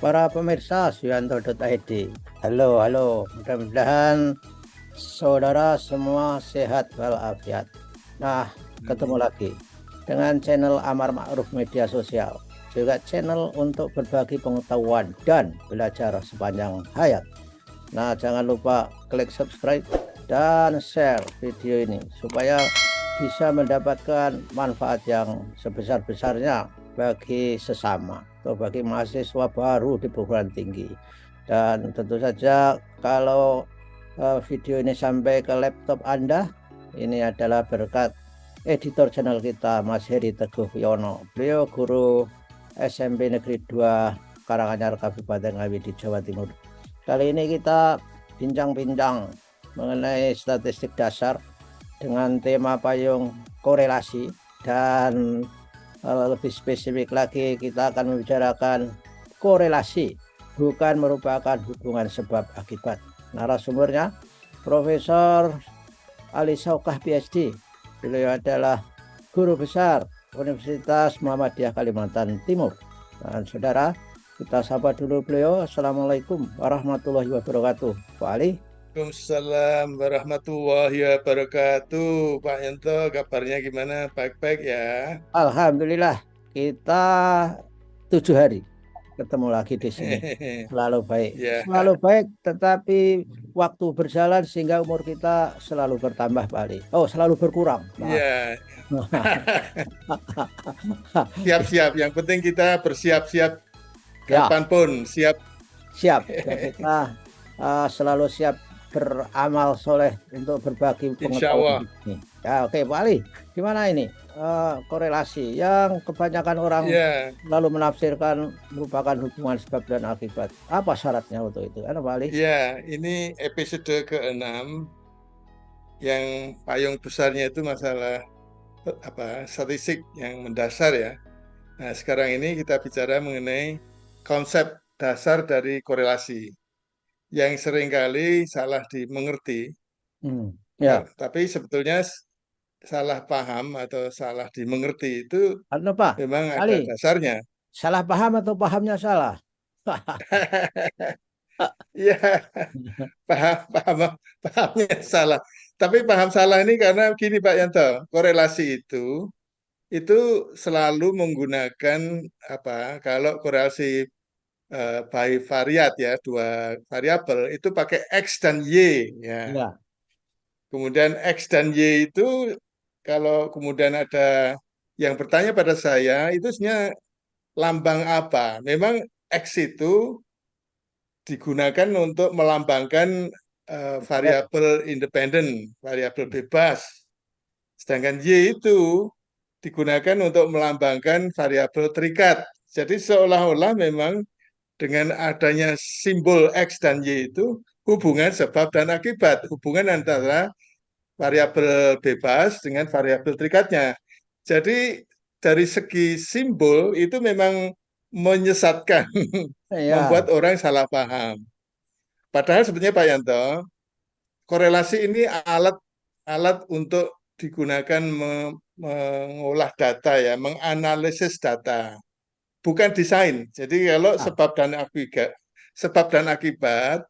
para pemirsa Suyanto.id. Halo, halo. Mudah-mudahan saudara semua sehat walafiat. Nah, ketemu lagi dengan channel Amar Ma'ruf Media Sosial. Juga channel untuk berbagi pengetahuan dan belajar sepanjang hayat. Nah, jangan lupa klik subscribe dan share video ini supaya bisa mendapatkan manfaat yang sebesar-besarnya bagi sesama atau bagi mahasiswa baru di perguruan tinggi. Dan tentu saja kalau video ini sampai ke laptop Anda, ini adalah berkat editor channel kita, Mas Heri Teguh Yono. Beliau guru SMP Negeri 2 Karanganyar, Kabupaten Ngawi di Jawa Timur. Kali ini kita bincang-bincang mengenai statistik dasar dengan tema payung korelasi, dan lebih spesifik lagi kita akan membicarakan korelasi bukan merupakan hubungan sebab akibat. Narasumbernya Profesor Ali Saukah PhD. Beliau adalah guru besar Universitas Muhammadiyah Kalimantan Timur. Dan saudara, kita sapa dulu beliau. Assalamualaikum warahmatullahi wabarakatuh. Pak Ali. Waalaikumsalam warahmatullahi wabarakatuh. Pak Yanto, kabarnya gimana? Baik-baik ya? Alhamdulillah, kita 7 hari ketemu lagi di sini. Selalu baik, Ya, selalu baik, tetapi waktu berjalan sehingga umur kita selalu bertambah, Pak Ali. Oh, selalu berkurang, maaf. ya. Siap-siap. Yang penting kita bersiap-siap Ya, kapanpun. Siap. siap. Ya, kita selalu siap beramal soleh untuk berbagi Insya pengetahuan Allah. di sini. Ya, oke, Pak Ali. Gimana ini korelasi yang kebanyakan orang Ya, lalu menafsirkan merupakan hubungan sebab dan akibat? Apa syaratnya untuk itu? Kan, Pak Ali? ya. Ini episode ke-6 yang payung besarnya itu masalah statistik yang mendasar ya. Nah, sekarang ini kita bicara mengenai konsep dasar dari korelasi yang seringkali salah dimengerti, Ya, tapi sebetulnya salah paham atau salah dimengerti itu karena Pak memang ada Ali, dasarnya. salah paham atau pahamnya salah? Ya, pahamnya salah. Tapi paham salah ini karena gini Pak Yanto, korelasi itu selalu menggunakan kalau korelasi bivariat ya, dua variabel itu pakai X dan Y ya. Ya, Kemudian X dan Y itu kalau kemudian ada yang bertanya pada saya itu sebenarnya lambang apa? Memang X itu digunakan untuk melambangkan variabel independen, variabel bebas. Sedangkan Y itu digunakan untuk melambangkan variabel terikat. Jadi seolah-olah memang dengan adanya simbol X dan Y itu hubungan sebab dan akibat, hubungan antara variabel bebas dengan variabel terikatnya. Jadi dari segi simbol itu memang menyesatkan, ya, membuat orang salah paham. Padahal sebetulnya Pak Yanto, korelasi ini alat alat untuk digunakan mengolah data ya, menganalisis data, bukan desain. Jadi kalau ah, sebab dan akibat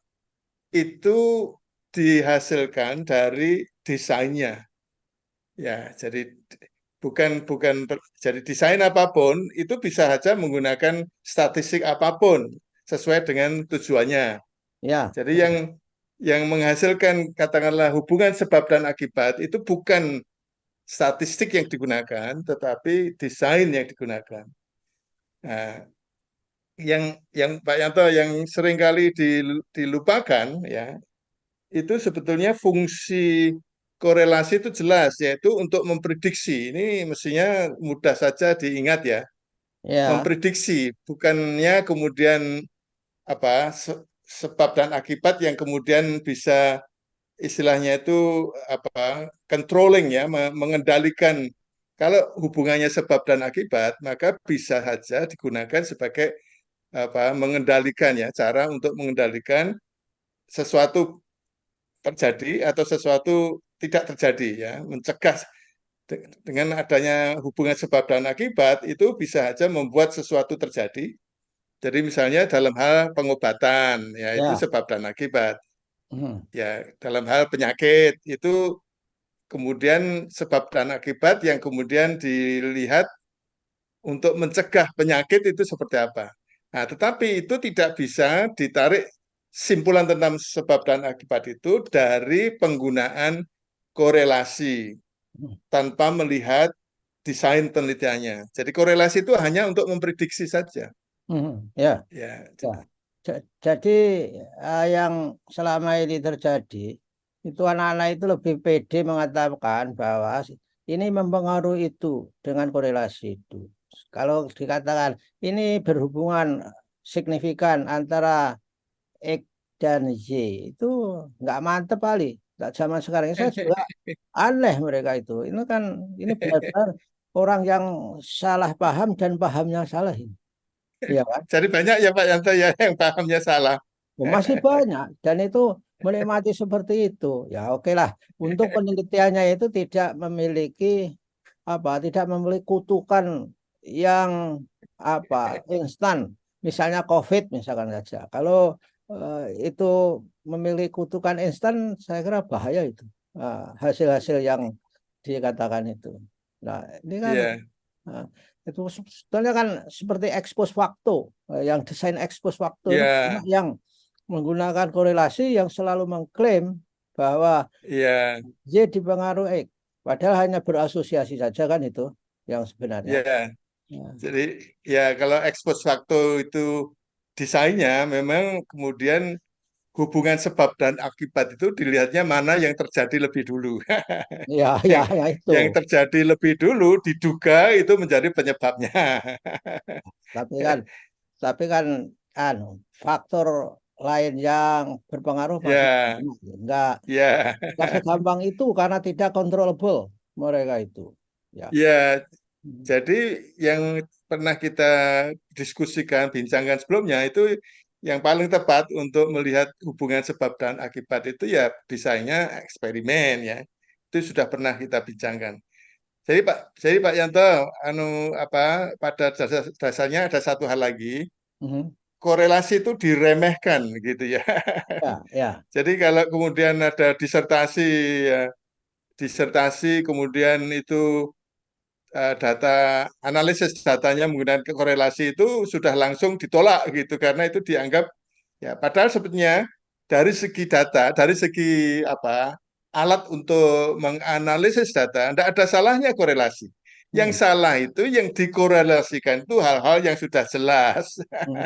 itu dihasilkan dari desainnya. Ya, jadi bukan bukan jadi desain apapun itu bisa saja menggunakan statistik apapun sesuai dengan tujuannya. ya, Jadi yang menghasilkan katakanlah hubungan sebab dan akibat itu bukan statistik yang digunakan, tetapi desain yang digunakan. Nah, yang Pak Yanto yang seringkali dilupakan ya, itu sebetulnya fungsi korelasi itu jelas, yaitu untuk memprediksi. Ini mestinya mudah saja diingat ya. ya, Memprediksi, bukannya kemudian sebab dan akibat yang kemudian bisa istilahnya itu controlling ya, mengendalikan. Kalau hubungannya sebab dan akibat, maka bisa saja digunakan sebagai mengendalikan ya, cara untuk mengendalikan sesuatu terjadi atau sesuatu tidak terjadi ya, mencegah dengan adanya hubungan sebab dan akibat itu bisa saja membuat sesuatu terjadi Jadi misalnya dalam hal pengobatan, ya itu Ya. sebab dan akibat. Mhm. Ya, dalam hal penyakit itu kemudian sebab dan akibat yang kemudian dilihat untuk mencegah penyakit itu seperti apa. Nah, tetapi itu tidak bisa ditarik simpulan tentang sebab dan akibat itu dari penggunaan korelasi Mhm. tanpa melihat desain penelitiannya. Jadi korelasi itu hanya untuk memprediksi saja. Mhm. Ya. Ya, Ya. Jadi yang selama ini terjadi itu anak-anak itu lebih pede mengatakan bahwa ini mempengaruhi itu dengan korelasi itu. Kalau dikatakan ini berhubungan signifikan antara X dan Y itu nggak mantep kali. Nggak zaman sekarang ini saya juga aneh mereka itu. Ini benar-benar orang yang salah paham dan pahamnya salah ini. Iya kan? jadi banyak ya Pak Yanto ya yang pahamnya salah. Oh, masih banyak dan itu menikmati seperti itu. Ya oke lah. Untuk penelitiannya itu tidak memiliki kutukan yang instan. Misalnya COVID misalkan saja. Kalau itu memiliki kutukan instan, saya kira bahaya itu. Hasil-hasil yang dikatakan itu. Nah, ini kan Iya, Nah, itu sebetulnya kan seperti expose waktu, yang desain expose waktu itu banyak iya, yang menggunakan korelasi yang selalu mengklaim bahwa iya, Y dipengaruhi X, padahal hanya berasosiasi saja kan itu yang sebenarnya. iya. Ya, Jadi ya kalau expose waktu itu desainnya memang kemudian hubungan sebab dan akibat itu dilihatnya mana yang terjadi lebih dulu. ya, Yang, ya, ya yang itu. terjadi lebih dulu diduga itu menjadi penyebabnya. Tapi kan, tapi kan, anu, faktor lain yang berpengaruh pasti Ya, banyak. Enggak, ya, enggak segampang itu karena tidak controllable mereka itu. Ya. ya. Jadi yang pernah kita diskusikan, bincangkan sebelumnya itu yang paling tepat untuk melihat hubungan sebab dan akibat itu ya desainnya eksperimen ya. Itu sudah pernah kita bincangkan. Jadi Pak Yanto, anu apa pada dasarnya ada satu hal lagi, Mhm. korelasi itu diremehkan gitu ya. Ya, ya. Jadi kalau kemudian ada disertasi ya, disertasi kemudian itu data analisis datanya menggunakan korelasi itu sudah langsung ditolak gitu karena itu dianggap ya padahal sebetulnya dari segi data, dari segi apa alat untuk menganalisis data, tidak ada salahnya korelasi. Yang Mhm. salah itu yang dikorelasikan itu hal-hal yang sudah jelas,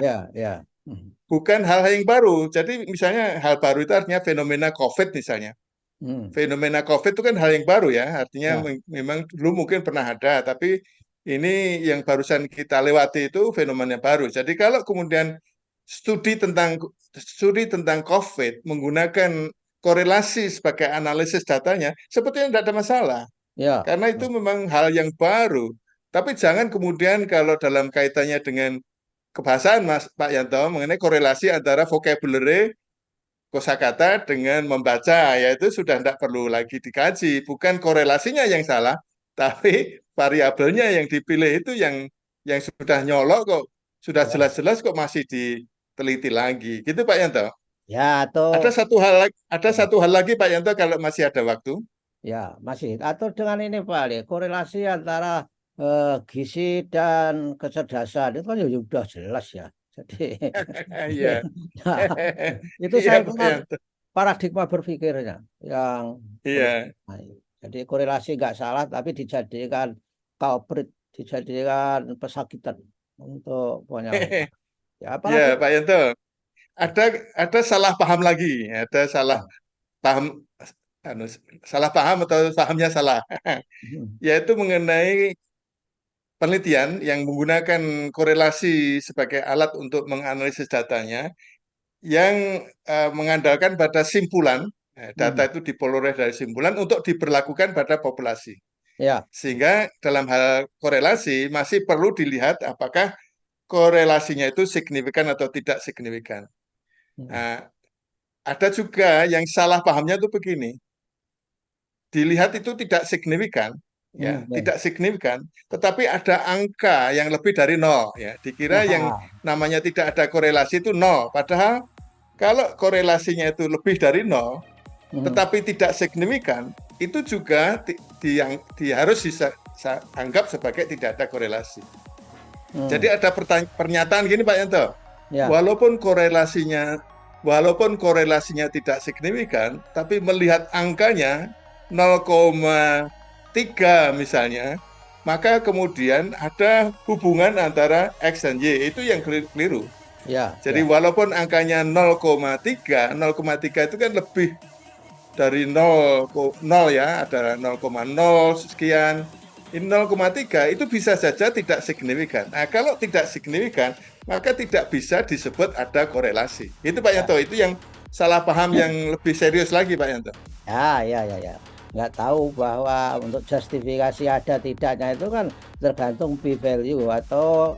Ya, ya. Mhm. bukan hal-hal yang baru. Jadi misalnya hal baru itu artinya fenomena COVID misalnya. Mhm. Fenomena COVID itu kan hal yang baru ya, artinya Ya, memang dulu mungkin pernah ada, tapi ini yang barusan kita lewati itu fenomena baru. Jadi kalau kemudian studi tentang studi tentang COVID menggunakan korelasi sebagai analisis datanya, sebetulnya tidak ada masalah, ya. karena itu memang hal yang baru. Tapi jangan kemudian kalau dalam kaitannya dengan kebahasaan Mas Pak Yanto mengenai korelasi antara vocabulary kosakata dengan membaca, yaitu sudah tidak perlu lagi dikaji. Bukan korelasinya yang salah, tapi variabelnya yang dipilih itu yang sudah nyolok kok, sudah Ya, jelas-jelas kok masih diteliti lagi. Gitu Pak Yanto. ya, Ada atau satu hal lagi, ada ya, satu hal lagi Pak Yanto kalau masih ada waktu. ya, masih atau dengan ini Pak Ali, korelasi antara gizi dan kecerdasan itu kan ya sudah jelas ya. Jadi Iya, ya, itu iya saya Pak kira Yanto. paradigma berpikirnya yang perlu. Iya, Nah, jadi korelasi nggak salah tapi dijadikan culprit, dijadikan pesakitan untuk banyak orang. Ya iya apalagi Pak Yanto. Ada ada salah paham lagi, ada salah ya. paham anu, salah paham atau pahamnya salah, Hmm. yaitu mengenai penelitian yang menggunakan korelasi sebagai alat untuk menganalisis datanya, yang mengandalkan pada simpulan, data Hmm. itu diperoleh dari simpulan untuk diberlakukan pada populasi. Ya. Sehingga dalam hal korelasi masih perlu dilihat apakah korelasinya itu signifikan atau tidak signifikan. Hmm. Nah, ada juga yang salah pahamnya itu begini, dilihat itu tidak signifikan, ya, Ya. tidak signifikan, tetapi ada angka yang lebih dari nol, ya. Dikira yang Nah, namanya tidak ada korelasi itu nol, padahal kalau korelasinya itu lebih dari nol, hmm, tetapi tidak signifikan, itu juga harus anggap sebagai tidak ada korelasi. hmm, Jadi ada pernyataan gini Pak Yanto, ya, walaupun korelasinya tidak signifikan, tapi melihat angkanya 0,3 misalnya, maka kemudian ada hubungan antara X dan Y, itu yang keliru. ya, Jadi ya, walaupun angkanya 0,3, 0,3 itu kan lebih dari 0 ya, ada 0,0 sekian. Ini 0,3 itu bisa saja tidak signifikan. Nah, kalau tidak signifikan, maka tidak bisa disebut ada korelasi. Itu Pak ya, Yanto, itu yang salah paham yang lebih serius lagi Pak Yanto. ya. Nggak tahu bahwa untuk justifikasi ada tidaknya itu kan tergantung p-value atau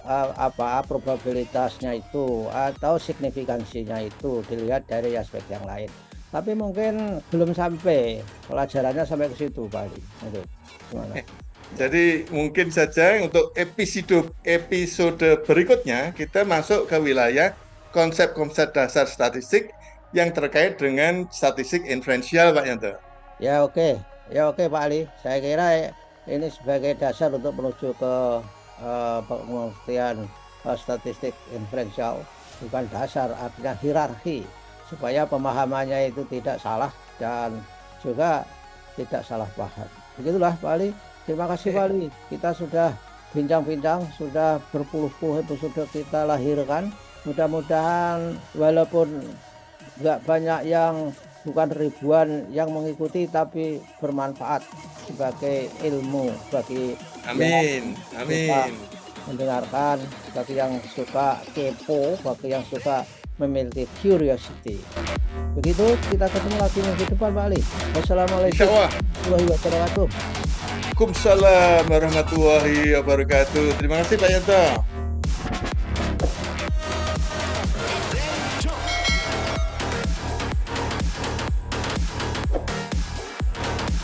probabilitasnya itu atau signifikansinya itu dilihat dari aspek yang lain. Tapi mungkin belum sampai pelajarannya sampai ke situ Pak Ali. Oke, gimana? Jadi mungkin saja untuk episode berikutnya kita masuk ke wilayah konsep-konsep dasar statistik yang terkait dengan statistik inferensial Pak Yanto. Ya oke, ya oke Pak Ali. Saya kira ini sebagai dasar untuk menuju ke pengertian statistik inferensial, bukan dasar, artinya hierarki, supaya pemahamannya itu tidak salah dan juga tidak salah paham. Begitulah Pak Ali. Terima kasih Pak Ali. Kita sudah bincang-bincang, sudah berpuluh-puluh episode kita lahirkan. Mudah-mudahan walaupun nggak banyak yang, bukan ribuan yang mengikuti, tapi bermanfaat sebagai ilmu bagi yang Amin, suka amin. mendengarkan, bagi yang suka kepo, bagi yang suka memiliki curiosity. Begitu, kita ketemu lagi minggu depan Pak Ali. Insya Wassalamualaikum Allah. warahmatullahi wabarakatuh. Waalaikumsalam warahmatullahi wabarakatuh. Terima kasih Pak Yanto.